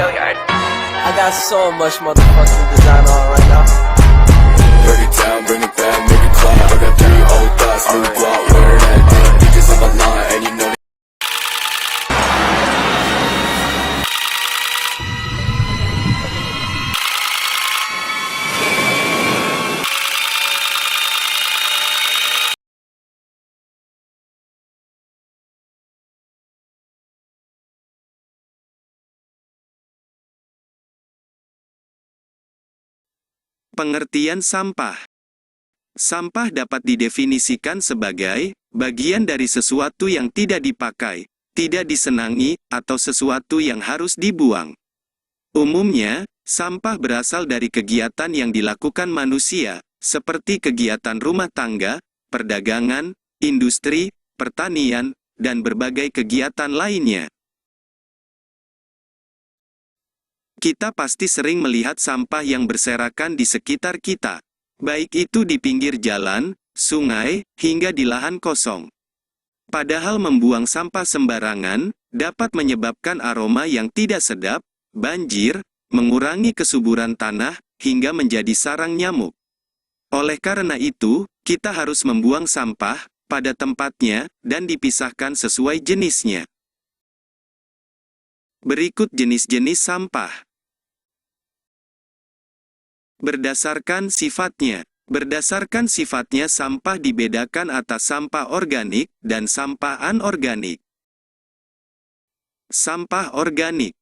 I got so much motherfucking design on right now. Break it down, bring it back, make it clap. I got 3 old thoughts, new block, where that damn niggas on the line, and you know they Pengertian sampah. Sampah dapat didefinisikan sebagai bagian dari sesuatu yang tidak dipakai, tidak disenangi, atau sesuatu yang harus dibuang. Umumnya, sampah berasal dari kegiatan yang dilakukan manusia, seperti kegiatan rumah tangga, perdagangan, industri, pertanian, dan berbagai kegiatan lainnya. Kita pasti sering melihat sampah yang berserakan di sekitar kita, baik itu di pinggir jalan, sungai, hingga di lahan kosong. Padahal membuang sampah sembarangan dapat menyebabkan aroma yang tidak sedap, banjir, mengurangi kesuburan tanah, hingga menjadi sarang nyamuk. Oleh karena itu, kita harus membuang sampah pada tempatnya dan dipisahkan sesuai jenisnya. Berikut jenis-jenis sampah. Berdasarkan sifatnya. Berdasarkan sifatnya sampah dibedakan atas sampah organik dan sampah anorganik. Sampah organik.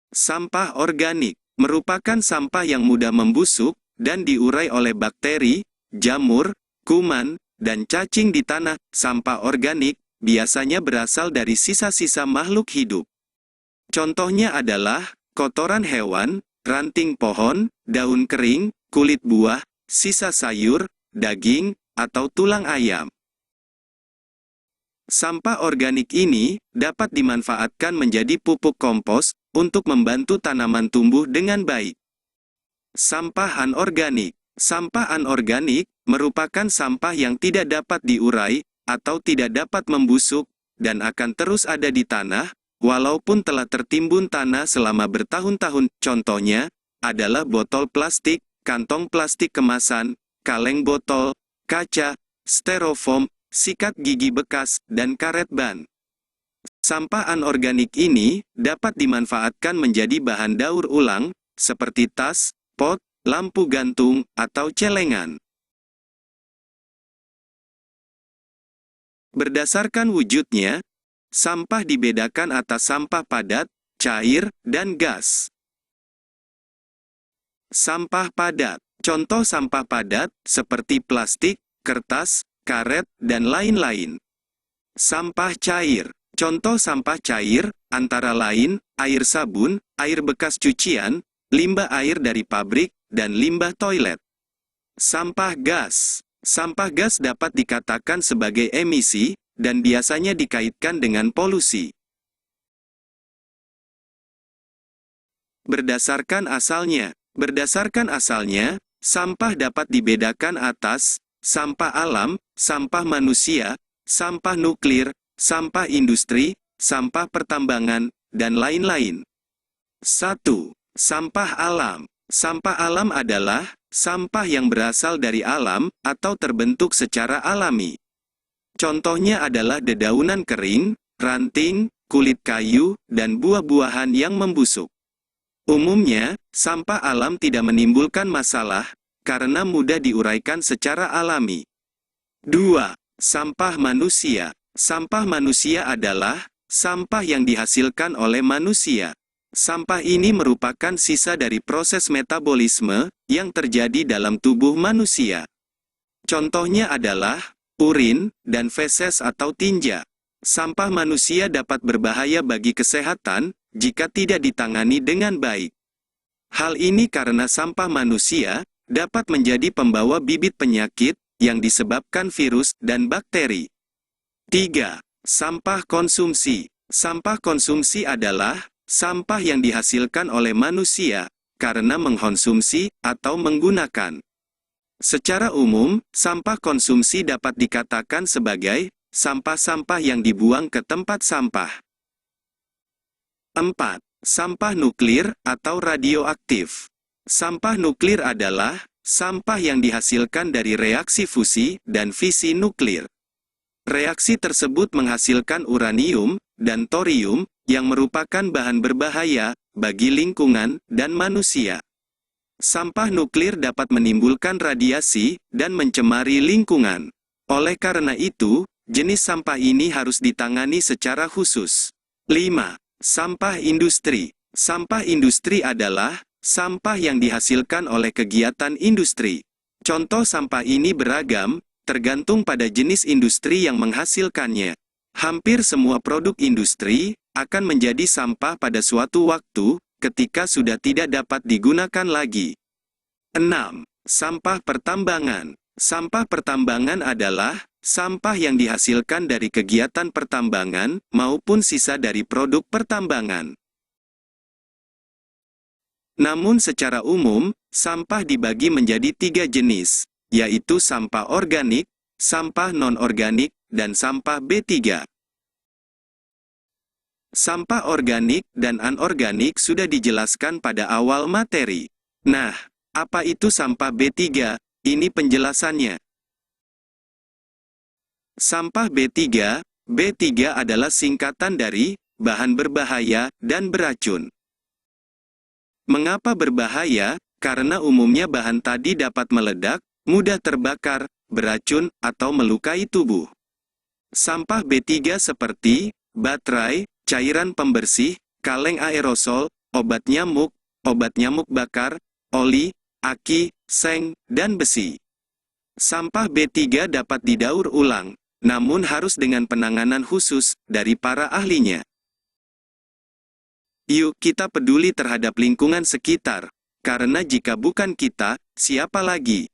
Sampah organik merupakan sampah yang mudah membusuk dan diurai oleh bakteri, jamur, kuman, dan cacing di tanah. Sampah organik biasanya berasal dari sisa-sisa makhluk hidup. Contohnya adalah kotoran hewan, ranting pohon, daun kering, kulit buah, sisa sayur, daging, atau tulang ayam. Sampah organik ini dapat dimanfaatkan menjadi pupuk kompos untuk membantu tanaman tumbuh dengan baik. Sampah anorganik. Sampah anorganik merupakan sampah yang tidak dapat diurai atau tidak dapat membusuk dan akan terus ada di tanah walaupun telah tertimbun tanah selama bertahun-tahun. Contohnya adalah botol plastik, kantong plastik kemasan, kaleng botol, kaca, styrofoam, sikat gigi bekas, dan karet ban. Sampah anorganik ini dapat dimanfaatkan menjadi bahan daur ulang, seperti tas, pot, lampu gantung, atau celengan. Berdasarkan wujudnya, sampah dibedakan atas sampah padat, cair, dan gas. Sampah padat. Contoh sampah padat, seperti plastik, kertas, karet, dan lain-lain. Sampah cair. Contoh sampah cair, antara lain, air sabun, air bekas cucian, limbah air dari pabrik, dan limbah toilet. Sampah gas. Sampah gas dapat dikatakan sebagai emisi, dan biasanya dikaitkan dengan polusi. Berdasarkan asalnya. Berdasarkan asalnya, sampah dapat dibedakan atas sampah alam, sampah manusia, sampah nuklir, sampah industri, sampah pertambangan, dan lain-lain. 1. Sampah alam. Sampah alam adalah sampah yang berasal dari alam atau terbentuk secara alami. Contohnya adalah dedaunan kering, ranting, kulit kayu, dan buah-buahan yang membusuk. Umumnya, sampah alam tidak menimbulkan masalah, karena mudah diuraikan secara alami. 2. Sampah manusia. Sampah manusia adalah sampah yang dihasilkan oleh manusia. Sampah ini merupakan sisa dari proses metabolisme yang terjadi dalam tubuh manusia. Contohnya adalah urin dan feses atau tinja. Sampah manusia dapat berbahaya bagi kesehatan jika tidak ditangani dengan baik. Hal ini karena sampah manusia dapat menjadi pembawa bibit penyakit yang disebabkan virus dan bakteri. 3. Sampah konsumsi. Sampah konsumsi adalah sampah yang dihasilkan oleh manusia karena mengkonsumsi atau menggunakan. Secara umum, sampah konsumsi dapat dikatakan sebagai sampah-sampah yang dibuang ke tempat sampah. 4. Sampah nuklir atau radioaktif. Sampah nuklir adalah sampah yang dihasilkan dari reaksi fusi dan fisi nuklir. Reaksi tersebut menghasilkan uranium dan thorium yang merupakan bahan berbahaya bagi lingkungan dan manusia. Sampah nuklir dapat menimbulkan radiasi dan mencemari lingkungan. Oleh karena itu, jenis sampah ini harus ditangani secara khusus. 5. Sampah industri. Sampah industri adalah sampah yang dihasilkan oleh kegiatan industri. Contoh sampah ini beragam, tergantung pada jenis industri yang menghasilkannya. Hampir semua produk industri akan menjadi sampah pada suatu waktu, ketika sudah tidak dapat digunakan lagi. 6. Sampah pertambangan. Sampah pertambangan adalah sampah yang dihasilkan dari kegiatan pertambangan maupun sisa dari produk pertambangan. Namun secara umum, sampah dibagi menjadi 3 jenis, yaitu sampah organik, sampah non-organik, dan sampah B3. Sampah organik dan anorganik sudah dijelaskan pada awal materi. Nah, apa itu sampah B3? Ini penjelasannya. Sampah B3, B3 adalah singkatan dari bahan berbahaya dan beracun. Mengapa berbahaya? Karena umumnya bahan tadi dapat meledak, mudah terbakar, beracun, atau melukai tubuh. Sampah B3 seperti baterai, cairan pembersih, kaleng aerosol, obat nyamuk bakar, oli, aki, seng, dan besi. Sampah B3 dapat didaur ulang, namun harus dengan penanganan khusus dari para ahlinya. Yuk kita peduli terhadap lingkungan sekitar, karena jika bukan kita, siapa lagi?